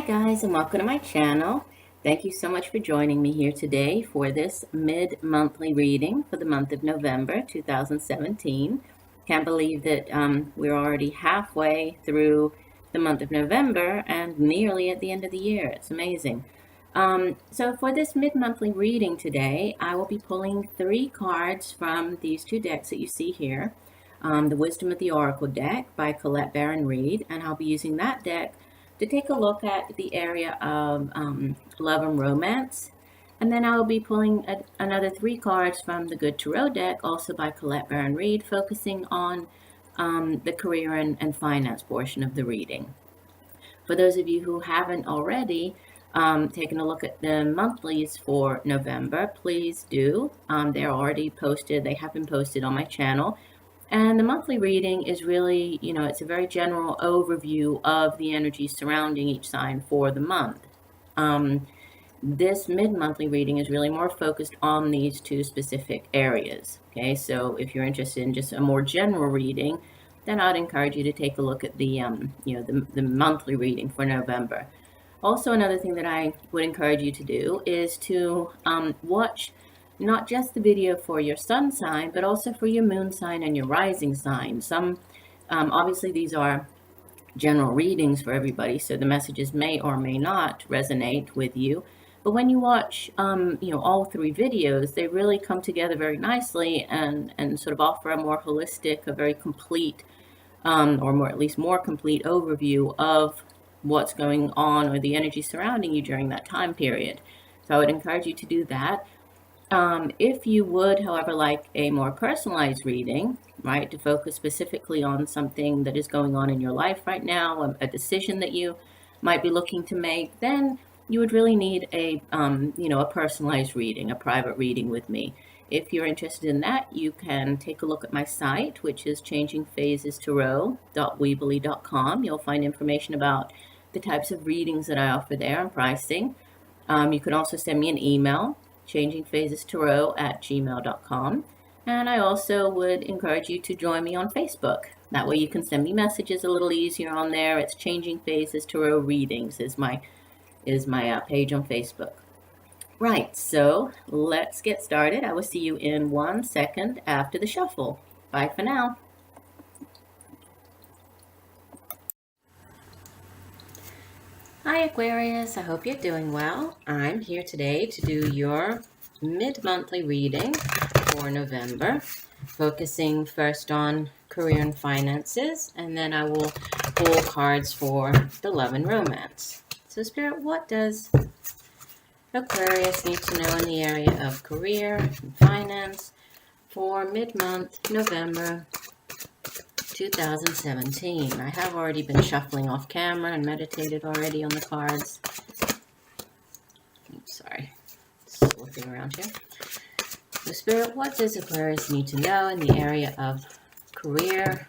guys, and welcome to my channel. Thank you so much for joining me here today for this mid-monthly reading for the month of November 2017. Can't believe that we're already halfway through the month of November and nearly at the end of the year. It's amazing. So for this mid-monthly reading today, I will be pulling 3 cards from these 2 decks that you see here. The Wisdom of the Oracle deck by Colette Baron-Reid, and I'll be using that deck to take a look at the area of love and romance. And then I'll be pulling another 3 cards from the Good Tarot deck, also by Colette Baron-Reid, focusing on the career and finance portion of the reading. For those of you who haven't already taken a look at the monthlies for November, please do. They're already posted. They have been posted on my channel. And the monthly reading is really, it's a very general overview of the energy surrounding each sign for the month. This mid-monthly reading is really more focused on these 2 specific areas. Okay, so if you're interested in just a more general reading, then I'd encourage you to take a look at the, the monthly reading for November. Also, another thing that I would encourage you to do is to watch not just the video for your sun sign, but also for your moon sign and your rising sign. Obviously these are general readings for everybody, so the messages may or may not resonate with you. But when you watch, all 3 videos, they really come together very nicely and sort of offer a more holistic, a very complete, or at least more complete overview of what's going on or the energy surrounding you during that time period. So I would encourage you to do that. If you would, however, like a more personalized reading, right, to focus specifically on something that is going on in your life right now, a decision that you might be looking to make, then you would really need a personalized reading, a private reading with me. If you're interested in that, you can take a look at my site, which is changingphasestarot.weebly.com. You'll find information about the types of readings that I offer there and pricing. You can also send me an email, changingphasestarot@gmail.com. And I also would encourage you to join me on Facebook. That way you can send me messages a little easier on there. It's Changing Phases Tarot Readings is my page on Facebook. Right, so let's get started. I will see you in 1 second after the shuffle. Bye for now. Hi Aquarius, I hope you're doing well. I'm here today to do your mid-monthly reading for November, focusing first on career and finances, and then I will pull cards for the love and romance. So Spirit, what does Aquarius need to know in the area of career and finance for mid-month November 2017. I have already been shuffling off camera and meditated already on the cards. Oops, sorry. Just looking around here. So Spirit, what does Aquarius need to know in the area of career,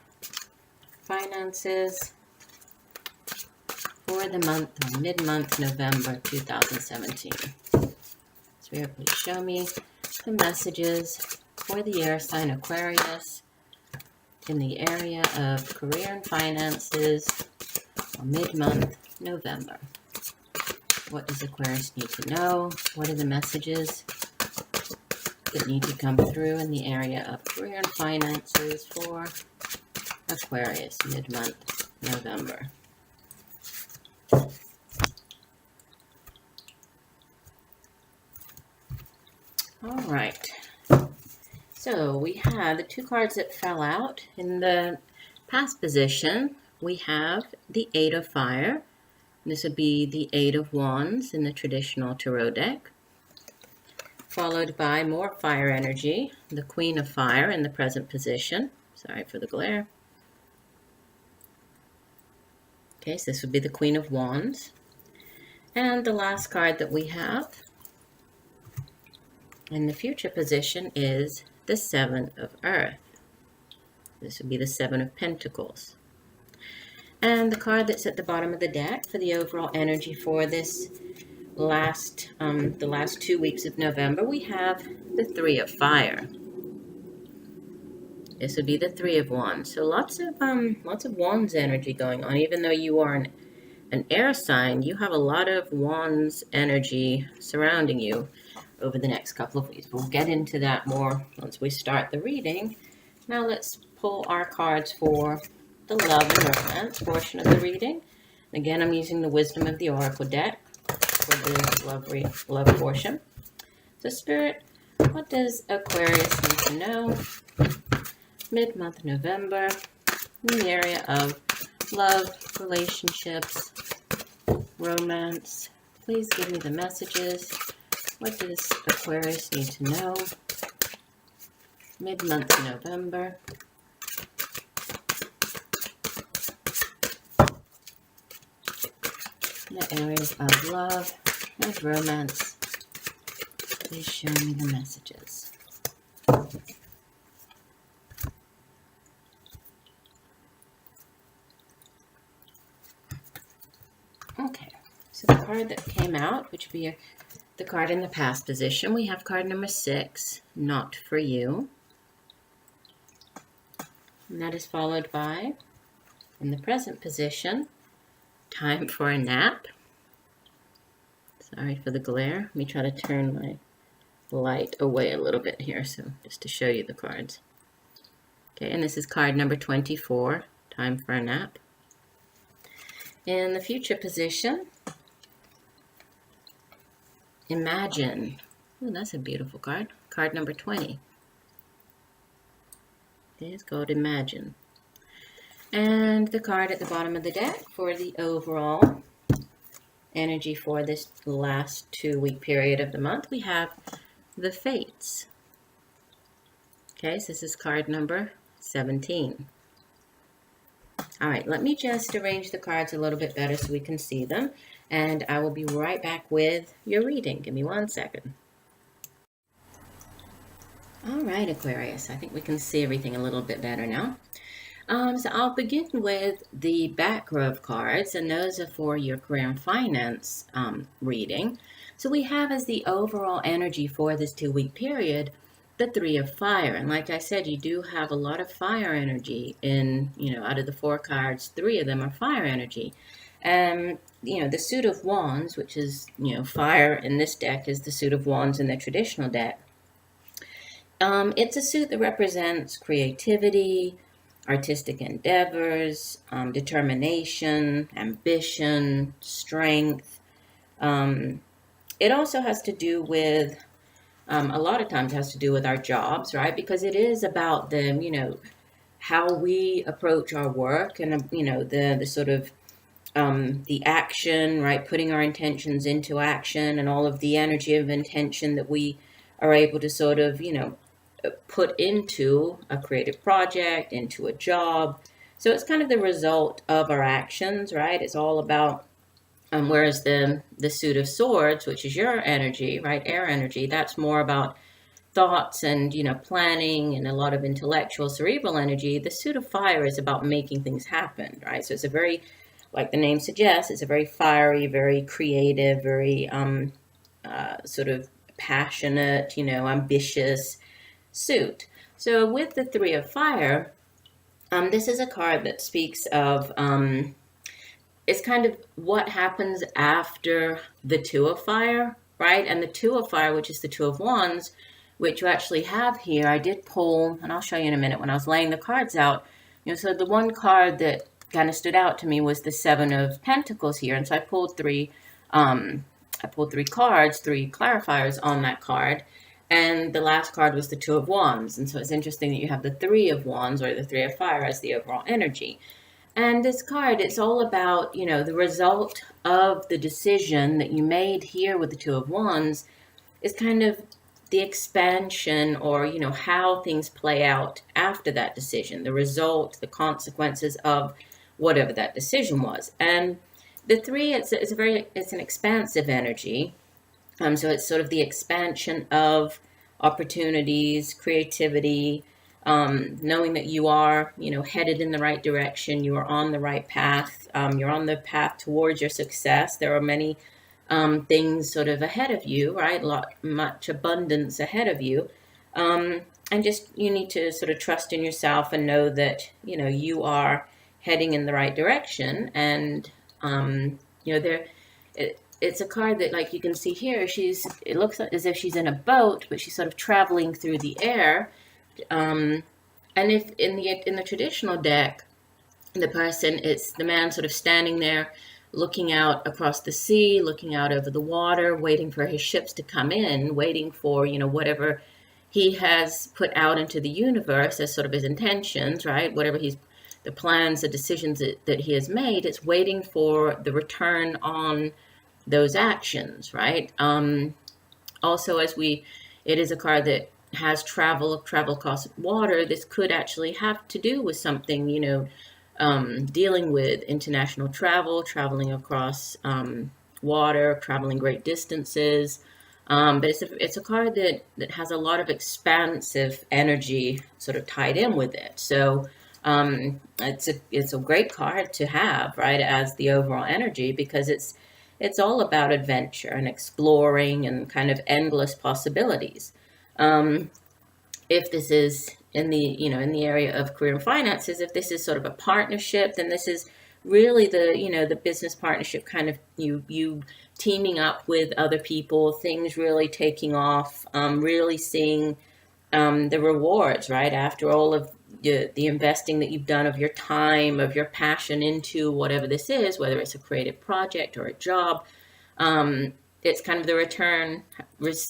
finances for the month or mid-month November 2017? Spirit, please show me the messages for the air sign Aquarius in the area of career and finances for mid-month November. What does Aquarius need to know? What are the messages that need to come through in the area of career and finances for Aquarius mid-month November? All right. So we have the 2 cards that fell out. In the past position, we have the 8 of Fire. This would be the 8 of Wands in the traditional tarot deck, followed by more fire energy, the Queen of Fire in the present position. Sorry for the glare. Okay, so this would be the Queen of Wands. And the last card that we have in the future position is the 7 of Earth. This would be the 7 of Pentacles. And the card that's at the bottom of the deck for the overall energy for this the last 2 weeks of November, we have the 3 of Fire. This would be the 3 of Wands. So lots of Wands energy going on, even though you are an an air sign, you have a lot of wands energy surrounding you over the next couple of weeks. We'll get into that more once we start the reading. Now let's pull our cards for the love and romance portion of the reading. Again, I'm using the Wisdom of the Oracle deck for the love portion. So Spirit, what does Aquarius need to know mid-month November in the area of love, relationships, romance? Please give me the messages. What does Aquarius need to know mid-month November? The areas of love and romance. Please show me the messages. Okay, so the card that came out, which would be the card in the past position, we have card number 6, Not For You. And that is followed by, in the present position, Time for a Nap. Sorry for the glare. Let me try to turn my light away a little bit here, so just to show you the cards. Okay, and this is card number 24, Time for a Nap. In the future position, Imagine. Oh, that's a beautiful card. Card number 20. It's called Imagine. And the card at the bottom of the deck for the overall energy for this last 2-week period of the month, we have the Fates. Okay, so this is card number 17. All right, let me just arrange the cards a little bit better so we can see them, and I will be right back with your reading. Give me 1 second. All right, Aquarius, I think we can see everything a little bit better now. So I'll begin with the back row of cards, and those are for your career and finance reading. So we have as the overall energy for this 2-week period, the 3 of Fire. And like I said, you do have a lot of fire energy in, out of the 4 cards, 3 of them are fire energy. And, the suit of wands, which is, fire in this deck is the suit of wands in the traditional deck. It's a suit that represents creativity, artistic endeavors, determination, ambition, strength. It also has to do with, a lot of times has to do with our jobs, right? Because it is about the, how we approach our work and, the sort of the action, right? Putting our intentions into action and all of the energy of intention that we are able to sort of, put into a creative project, into a job. So it's kind of the result of our actions, right? It's all about, whereas the suit of swords, which is your energy, right? Air energy, that's more about thoughts and, planning and a lot of intellectual, cerebral energy. The suit of fire is about making things happen, right? So it's a very, like the name suggests, it's a very fiery, very creative, very sort of passionate, ambitious suit. So with the 3 of Fire, this is a card that speaks of, it's kind of what happens after the 2 of Fire, right? And the 2 of Fire, which is the 2 of Wands, which you actually have here, I did pull, and I'll show you in a minute when I was laying the cards out. So the one card that kind of stood out to me was the 7 of Pentacles here, and so I pulled 3 cards, 3 clarifiers on that card, and the last card was the 2 of Wands. And so it's interesting that you have the 3 of Wands or the 3 of Fire as the overall energy. And this card, it's all about, the result of the decision that you made here with the 2 of Wands is kind of the expansion or, how things play out after that decision, the result, the consequences of whatever that decision was. And the 3, it's an expansive energy. So it's sort of the expansion of opportunities, creativity, knowing that you are, headed in the right direction, you are on the right path, you're on the path towards your success. There are many things sort of ahead of you, right? Much abundance ahead of you. And just, you need to sort of trust in yourself and know that, you are heading in the right direction. And You know, it's a card that, like you can see here, it looks as if she's in a boat, but she's sort of traveling through the air. And if in the traditional deck, it's the man sort of standing there, looking out across the sea, looking out over the water, waiting for his ships to come in, waiting for, whatever he has put out into the universe as sort of his intentions, right? Whatever the plans, the decisions that he has made, it's waiting for the return on those actions, right? Also, it is a card that has travel across water. This could actually have to do with something, dealing with international travel, traveling across water, traveling great distances. But it's a card that has a lot of expansive energy sort of tied in with it. So it's a great card to have, right, as the overall energy, because it's all about adventure and exploring and kind of endless possibilities. If this is in the area of career and finances, if this is sort of a partnership, then this is really the business partnership, kind of you teaming up with other people, things really taking off, really seeing the rewards, right? After all of the investing that you've done of your time, of your passion into whatever this is, whether it's a creative project or a job, it's kind of the return,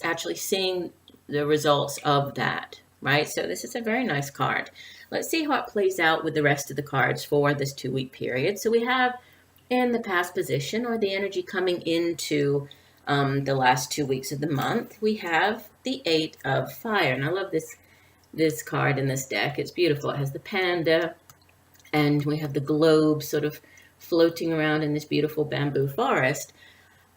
actually seeing the results of that, right? So this is a very nice card. Let's see how it plays out with the rest of the cards for this 2-week period. So we have in the past position, or the energy coming into the last 2 weeks of the month, we have the 8 of Fire. And I love this card in this deck. It's beautiful. It has the panda, and we have the globe sort of floating around in this beautiful bamboo forest.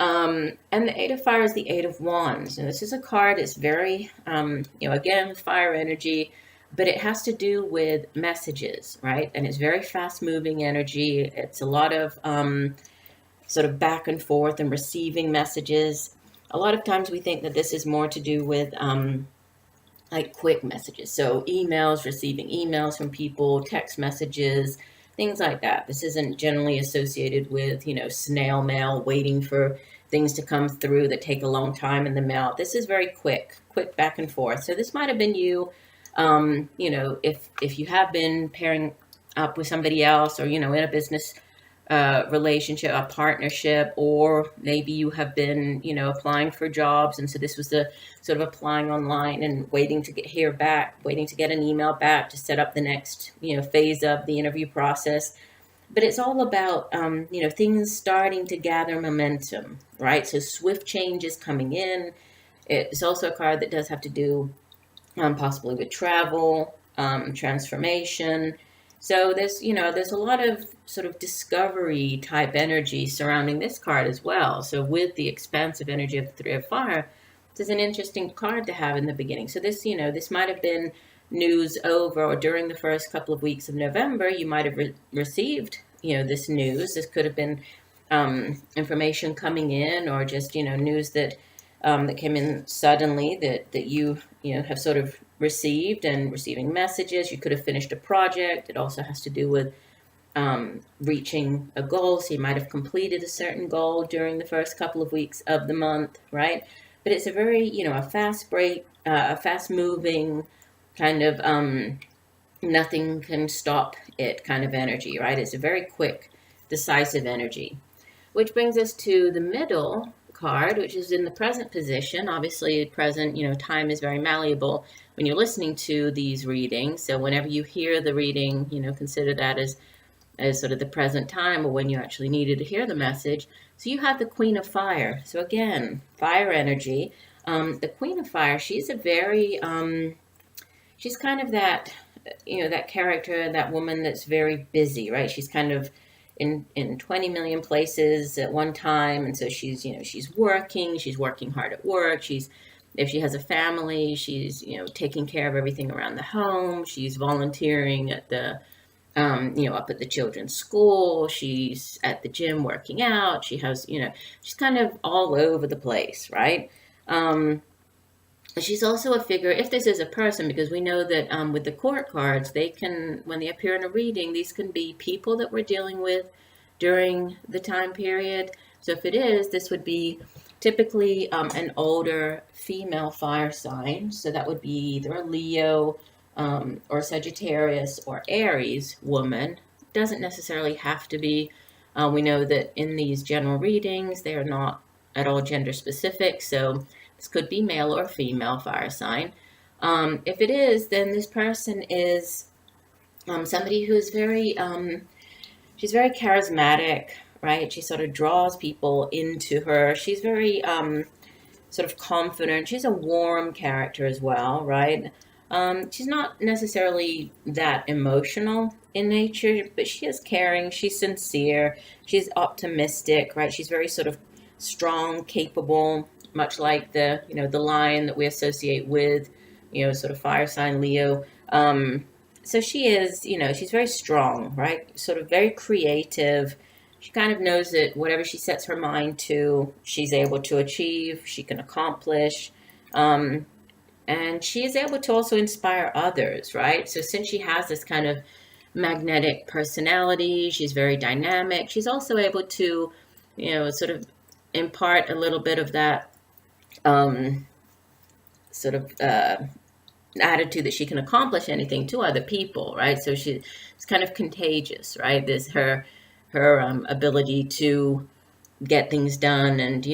And the 8 of Fire is the 8 of Wands. And this is a card that's very, again, fire energy, but it has to do with messages, right? And it's very fast moving energy. It's a lot of sort of back and forth and receiving messages. A lot of times we think that this is more to do with like quick messages. So receiving emails from people, text messages, things like that. This isn't generally associated with, snail mail, waiting for things to come through that take a long time in the mail. This is very quick back and forth. So this might have been you, if you have been pairing up with somebody else, or, in a business relationship, a partnership, or maybe you have been, applying for jobs. And so this was the sort of applying online and waiting to get an email back to set up the next, phase of the interview process. But it's all about, things starting to gather momentum, right? So swift changes coming in. It's also a card that does have to do possibly with travel, transformation. So there's a lot of sort of discovery type energy surrounding this card as well. So with the expansive energy of the 3 of Fire, this is an interesting card to have in the beginning. So this might have been news over, or during the first couple of weeks of November, you might have received, this news. This could have been information coming in, or just, news that came in suddenly that you have sort of received, and receiving messages. You could have finished a project. It also has to do with reaching a goal. So you might have completed a certain goal during the first couple of weeks of the month, right? But it's a very, a fast moving kind of nothing can stop it kind of energy, right? It's a very quick, decisive energy. Which brings us to the middle card, which is in the present position. Obviously, present, time is very malleable when you're listening to these readings. So whenever you hear the reading, consider that as sort of the present time, or when you actually needed to hear the message. So you have the Queen of Fire. So again, fire energy. The Queen of Fire, she's a very, she's kind of that, that character, that woman that's very busy, right? She's kind of in 20 million places at one time. And so she's working hard at work. If she has a family, she's, taking care of everything around the home. She's volunteering at the, up at the children's school. She's at the gym working out. She has, she's kind of all over the place, right? She's also a figure, if this is a person, because we know that with the court cards, when they appear in a reading, these can be people that we're dealing with during the time period. So if it is, this would be typically an older female fire sign. So that would be either a Leo or Sagittarius or Aries woman. Doesn't necessarily have to be. We know that in these general readings, they are not at all gender specific. So this could be male or female fire sign. If it is, then this person is somebody who is very, she's very charismatic, right? She sort of draws people into her. She's very sort of confident. She's a warm character as well, right? She's not necessarily that emotional in nature, but she is caring. She's sincere. She's optimistic, right? She's very sort of strong, capable, much like the, the lion that we associate with, sort of fire sign Leo. So she is, she's very strong, right? Sort of very creative. She kind of knows that whatever she sets her mind to, she's able to achieve, she can accomplish. And she is able to also inspire others, right? So since she has this kind of magnetic personality, she's very dynamic, she's also able to, sort of impart a little bit of that sort of attitude that she can accomplish anything to other people, right? So it's kind of contagious, right? There's her ability to get things done, and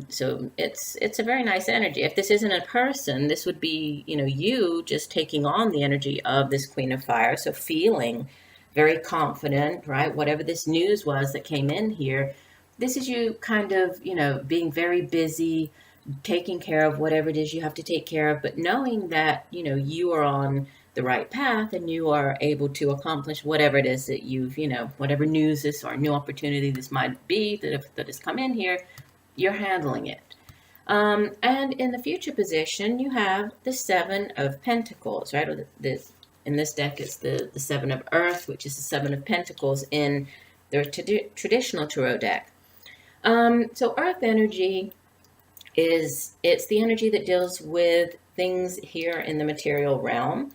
so it's a very nice energy. If this isn't a person, this would be you just taking on the energy of this Queen of Fire, so feeling very confident, right? Whatever this news was that came in here, this is you kind of being very busy, taking care of whatever it is you have to take care of, but knowing that you are on the right path and you are able to accomplish whatever it is that you've whatever news this or new opportunity this might be that has come in here, you're handling it. And in the future position, you have the Seven of Pentacles, right? Or in this deck, it's the Seven of Earth, which is the Seven of Pentacles in the traditional tarot deck. So Earth energy it's the energy that deals with things here in the material realm.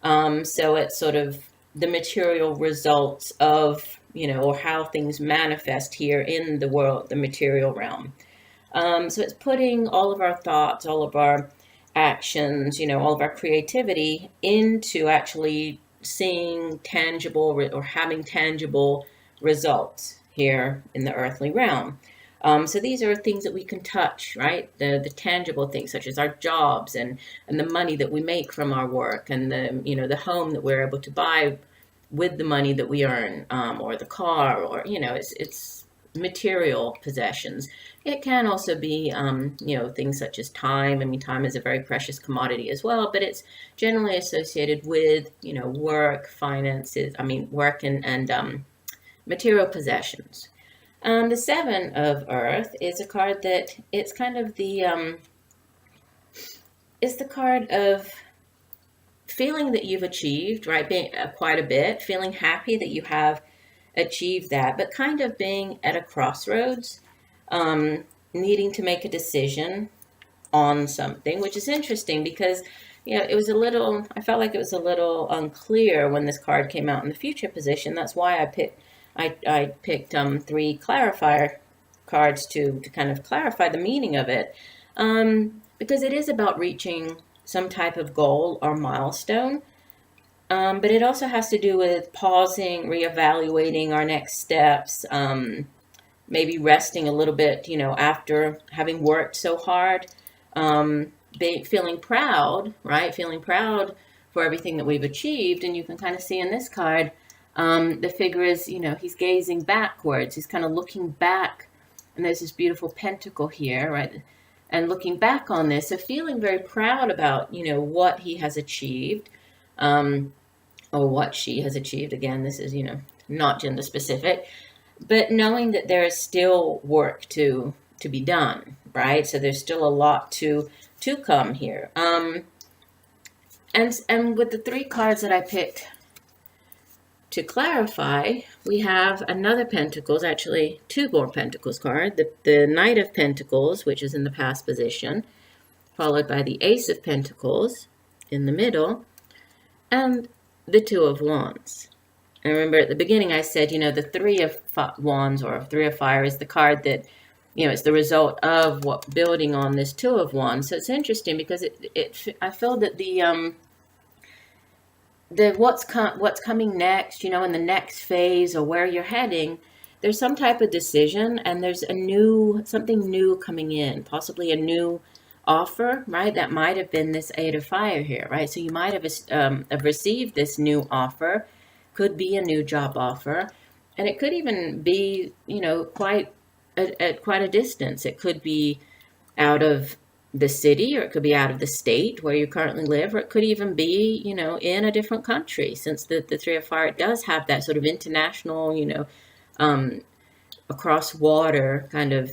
So it's sort of the material results of, or how things manifest here in the world, the material realm. So it's putting all of our thoughts, all of our actions, all of our creativity into actually seeing tangible or having tangible results here in the earthly realm. So these are things that we can touch, right? The tangible things such as our jobs and the money that we make from our work, and the home that we're able to buy with the money that we earn, or the car, or it's material possessions. It can also be things such as time. I mean, time is a very precious commodity as well, but it's generally associated with work, finances. I mean, work and material possessions. The Seven of Earth is a card that it's kind of it's the card of feeling that you've achieved, right? Being quite a bit, feeling happy that you have achieved that, but kind of being at a crossroads, needing to make a decision on something, which is interesting because it was I felt like it was a little unclear when this card came out in the future position. That's why I picked 3 clarifier cards to kind of clarify the meaning of it, because it is about reaching some type of goal or milestone, but it also has to do with pausing, reevaluating our next steps, maybe resting a little bit, after having worked so hard, feeling proud, right? Feeling proud for everything that we've achieved. And you can kind of see in this card, the figure is, he's gazing backwards. He's kind of looking back, and there's this beautiful pentacle here, right? And looking back on this, so feeling very proud about, what he has achieved, or what she has achieved. Again, this is, not gender specific, but knowing that there is still work to be done, right? So there's still a lot to come here. And with the 3 cards that I picked to clarify, we have another Pentacles, actually 2 more Pentacles card, the Knight of Pentacles, which is in the past position, followed by the Ace of Pentacles in the middle, and the 2 of Wands. And remember at the beginning I said, the Three of Wands or Three of Fire is the card that, it's the result of what building on this Two of Wands. So it's interesting because I feel that what's coming next, in the next phase or where you're heading, there's some type of decision and there's something new coming in, possibly a new offer, right? That might have been this Eight of Fire here, right? So you might have received this new offer, could be a new job offer, and it could even be, quite at quite a distance. It could be out of the city, or it could be out of the state where you currently live, or it could even be, in a different country, since the Three of Fire does have that sort of international, across water kind of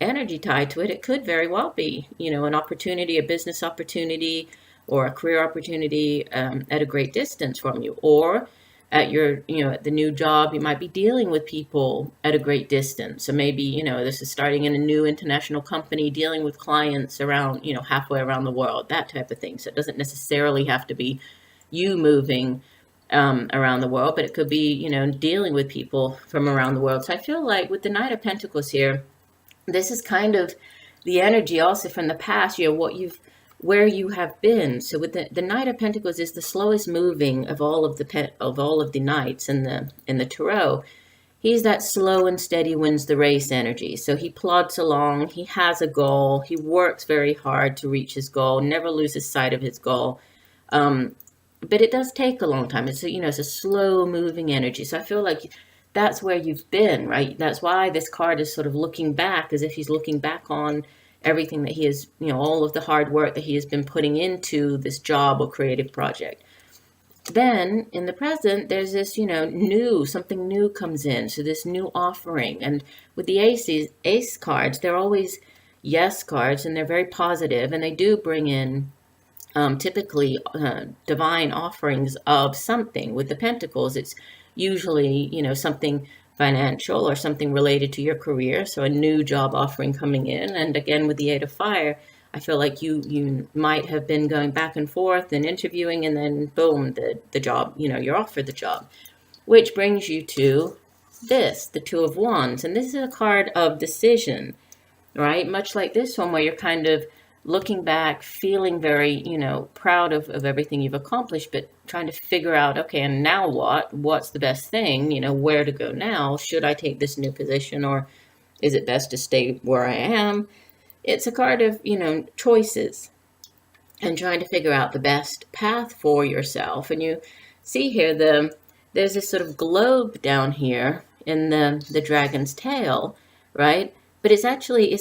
energy tied to it. It could very well be, an opportunity, a business opportunity, or a career opportunity at a great distance from you, or at your, at the new job, you might be dealing with people at a great distance. So maybe, this is starting in a new international company, dealing with clients around, halfway around the world, that type of thing. So it doesn't necessarily have to be you moving around the world, but it could be, dealing with people from around the world. So I feel like with the Knight of Pentacles here, this is kind of the energy also from the past, where you have been. So with the Knight of Pentacles is the slowest moving of all of the knights in the tarot. He's that slow and steady wins the race energy. So he plods along, he has a goal, he works very hard to reach his goal, never loses sight of his goal. But it does take a long time. It's it's a slow moving energy. So I feel like that's where you've been, right? That's why this card is sort of looking back, as if he's looking back on everything that he has, all of the hard work that he has been putting into this job or creative project. Then in the present, there's this, something new comes in. So this new offering. And with the ace cards, they're always yes cards, and they're very positive, and they do bring in typically divine offerings of something. With the Pentacles, it's usually, something financial or something related to your career. So a new job offering coming in. And again, with the Eight of Fire, I feel like you might have been going back and forth and interviewing, and then boom, the job, you're offered the job, which brings you to the Two of Wands. And this is a card of decision, right? Much like this one, where you're kind of looking back, feeling very, proud of everything you've accomplished, but trying to figure out, okay, and now what? What's the best thing? Where to go now? Should I take this new position, or is it best to stay where I am? It's a card of, choices and trying to figure out the best path for yourself. And you see here, there's this sort of globe down here in the dragon's tail, right? But it's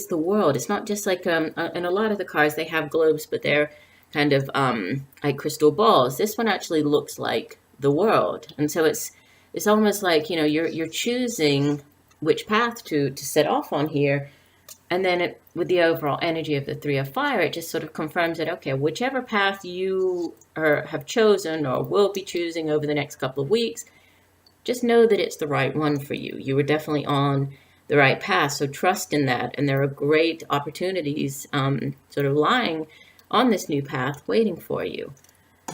the world. It's not just like, in a lot of the cards, they have globes, but they're kind of like crystal balls. This one actually looks like the world. And so it's almost like, you're choosing which path to set off on here. And then with the overall energy of the Three of Fire, it just sort of confirms that, okay, whichever path you have chosen or will be choosing over the next couple of weeks, just know that it's the right one for you. You were definitely on the right path, so trust in that. And there are great opportunities sort of lying on this new path waiting for you.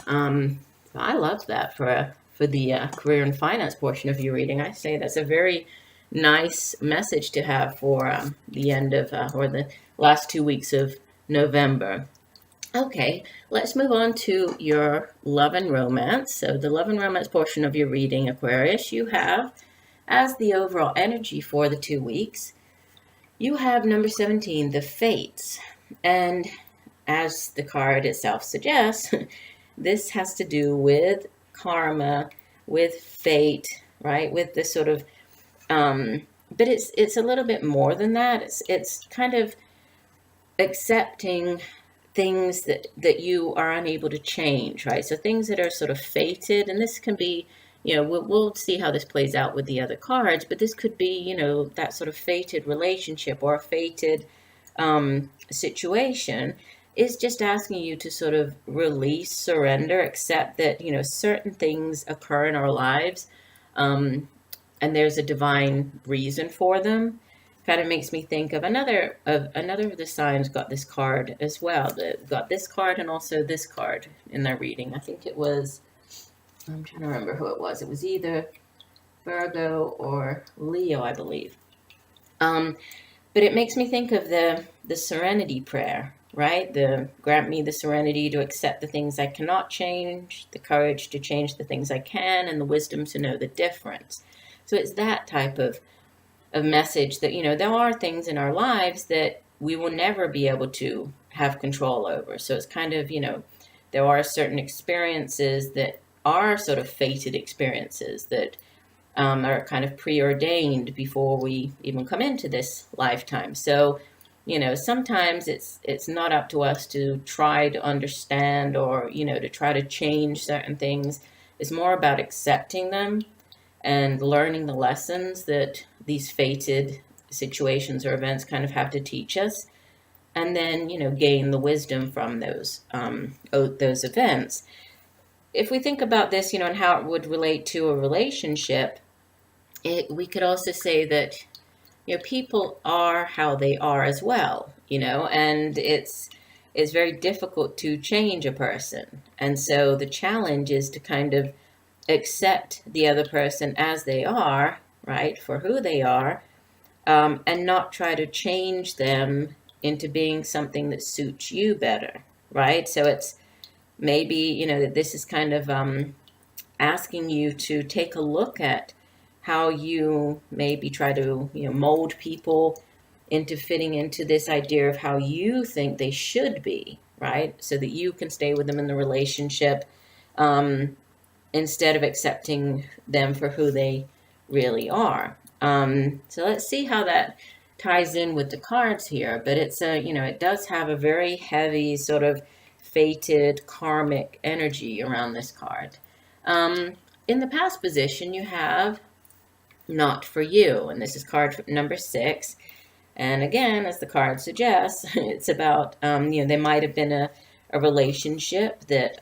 So I love that for the career and finance portion of your reading. I say that's a very nice message to have for the end of or the last 2 weeks of November. Okay, let's move on to your love and romance. So the love and romance portion of your reading, Aquarius, you have as the overall energy for the 2 weeks, you have number 17, the Fates. And as the card itself suggests, this has to do with karma, with fate, right? With this sort of but it's a little bit more than that. It's kind of accepting things that you are unable to change, right? So things that are sort of fated, and this can be, we'll see how this plays out with the other cards, but this could be, that sort of fated relationship or a fated situation is just asking you to sort of release, surrender, accept that, certain things occur in our lives, and there's a divine reason for them. Kind of makes me think of another of the signs got this card as well. That got this card and also this card in their reading. I think it was I'm trying to remember who it was. It was either Virgo or Leo, I believe. But it makes me think of the serenity prayer, right? The grant me the serenity to accept the things I cannot change, the courage to change the things I can, and the wisdom to know the difference. So it's that type of message that, there are things in our lives that we will never be able to have control over. So it's kind of, there are certain experiences that are sort of fated experiences that are kind of preordained before we even come into this lifetime. So, sometimes it's not up to us to try to understand or, to try to change certain things. It's more about accepting them and learning the lessons that these fated situations or events kind of have to teach us, and then, gain the wisdom from those events. If we think about this, and how it would relate to a relationship, we could also say that, people are how they are as well, and it's very difficult to change a person. And so the challenge is to kind of accept the other person as they are, right, for who they are, and not try to change them into being something that suits you better, right? So it's maybe, that this is kind of asking you to take a look at how you maybe try to, mold people into fitting into this idea of how you think they should be, right? So that you can stay with them in the relationship, instead of accepting them for who they really are. So let's see how that ties in with the cards here. But it's it does have a very heavy sort of fated karmic energy around this card. In the past position, you have not for you, and this is card number 6. And again, as the card suggests, it's about there might have been a relationship that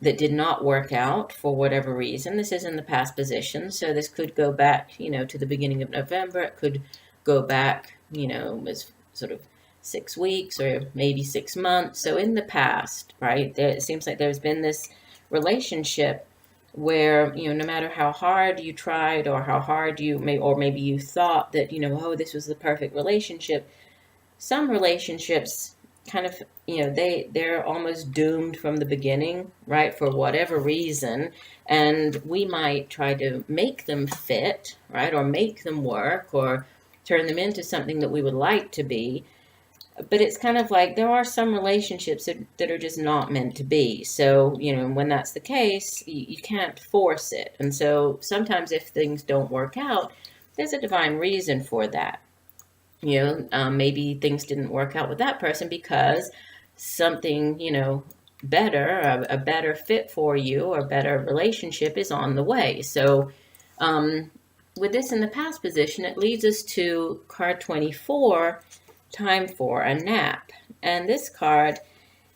that did not work out for whatever reason. This is in the past position, so this could go back, to the beginning of November. It could go back, as sort of 6 weeks or maybe 6 months. So in the past, right, it seems like there's been this relationship where, no matter how hard you tried or how hard maybe you thought that, oh, this was the perfect relationship, some relationships kind of, they're almost doomed from the beginning, right, for whatever reason. And we might try to make them fit, right, or make them work or turn them into something that we would like to be. But it's kind of like there are some relationships that are just not meant to be. So, when that's the case, you can't force it. And so sometimes if things don't work out, there's a divine reason for that. Maybe things didn't work out with that person because something, better, a better fit for you or better relationship is on the way. So with this in the past position, it leads us to card 24, time for a nap. And this card,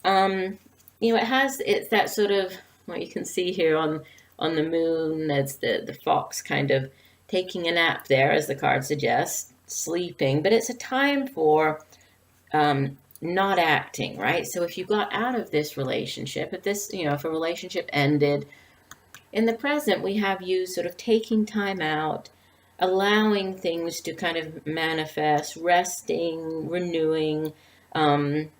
it's that sort of, what you can see here on the moon, that's the fox kind of taking a nap there, as the card suggests, sleeping. But it's a time for not acting, right? So if you got out of this relationship, if a relationship ended, in the present, we have you sort of taking time out, allowing things to kind of manifest, resting, renewing,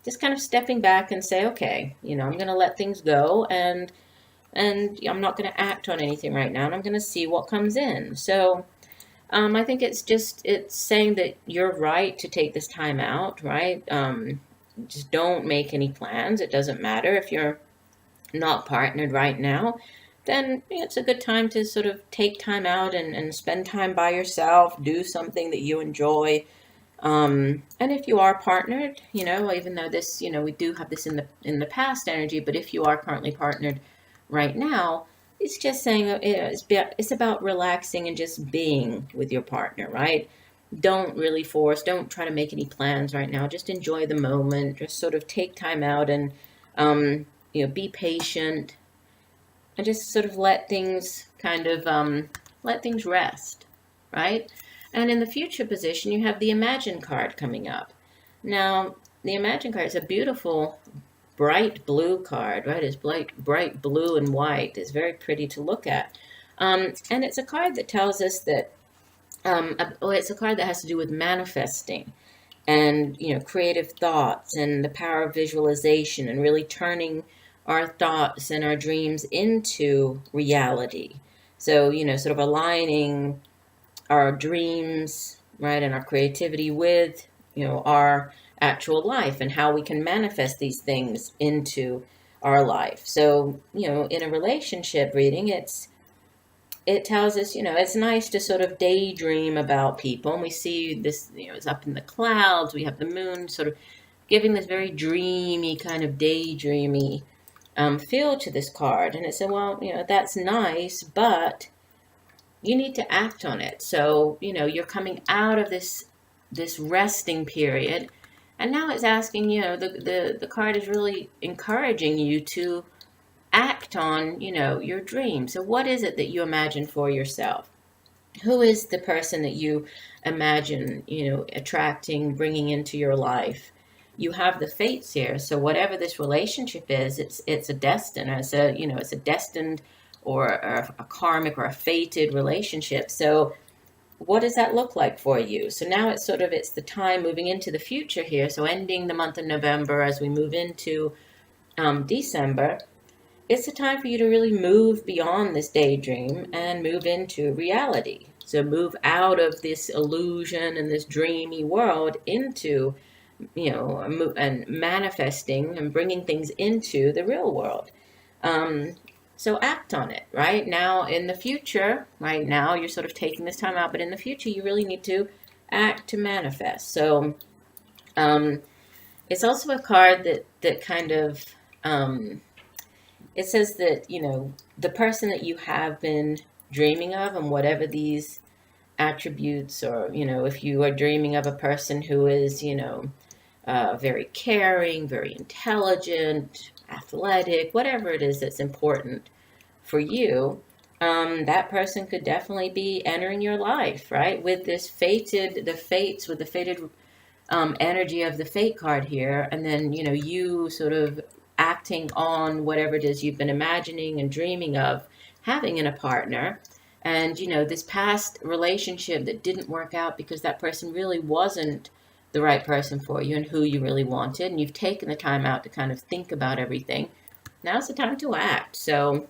just kind of stepping back and say, okay, I'm going to let things go, and I'm not going to act on anything right now, and I'm going to see what comes in. So I think it's saying that you're right to take this time out, right? Just don't make any plans. It doesn't matter if you're not partnered right now, then it's a good time to sort of take time out and spend time by yourself, do something that you enjoy. And if you are partnered, even though this, we do have this in the past energy, but if you are currently partnered right now, it's just saying it's about relaxing and just being with your partner, right? Don't really force, don't try to make any plans right now. Just enjoy the moment, just sort of take time out and, be patient and just sort of let things rest, right? And in the future position, you have the Imagine card coming up. Now, the Imagine card is a beautiful bright blue card, right? It's bright blue and white. It's very pretty to look at. And it's a card that tells us that, it's a card that has to do with manifesting and, creative thoughts and the power of visualization and really turning our thoughts and our dreams into reality. So, sort of aligning our dreams, right, and our creativity with, our actual life and how we can manifest these things into our life. So, in a relationship reading, it tells us, it's nice to sort of daydream about people. And we see this, it's up in the clouds. We have the moon sort of giving this very dreamy, kind of daydreamy feel to this card. And it said, well, that's nice, but you need to act on it. So, you're coming out of this resting period. And now it's asking, the card is really encouraging you to act on, your dream. So what is it that you imagine for yourself? Who is the person that you imagine, attracting, bringing into your life? You have the fates here. So whatever this relationship is, it's a destined, it's a destined or a karmic or a fated relationship. So what does that look like for you? So now it's the time moving into the future here. So ending the month of November as we move into December, it's a time for you to really move beyond this daydream and move into reality. So move out of this illusion and this dreamy world into, and manifesting and bringing things into the real world. So act on it, right? Now in the future, right now you're sort of taking this time out, but in the future you really need to act to manifest. So it's also a card that kind of, it says that, the person that you have been dreaming of and whatever these attributes, or, if you are dreaming of a person who is, very caring, very intelligent, athletic, whatever it is that's important for you, that person could definitely be entering your life, right? With this fated energy of the fate card here. And then, you sort of acting on whatever it is you've been imagining and dreaming of having in a partner. And, this past relationship that didn't work out because that person really wasn't the right person for you and who you really wanted. And you've taken the time out to kind of think about everything. Now's the time to act. So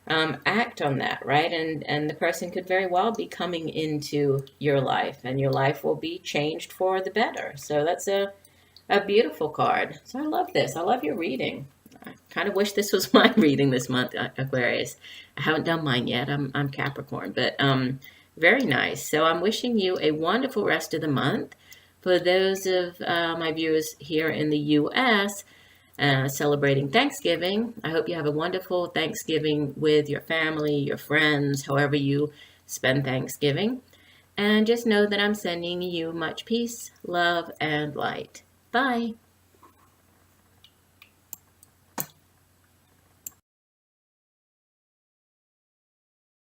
act on that, right? And the person could very well be coming into your life, and your life will be changed for the better. So that's a beautiful card. So I love this. I love your reading. I kind of wish this was my reading this month, Aquarius. I haven't done mine yet. I'm Capricorn, but very nice. So I'm wishing you a wonderful rest of the month. For those of my viewers here in the U.S. Celebrating Thanksgiving, I hope you have a wonderful Thanksgiving with your family, your friends, however you spend Thanksgiving. And just know that I'm sending you much peace, love, and light. Bye.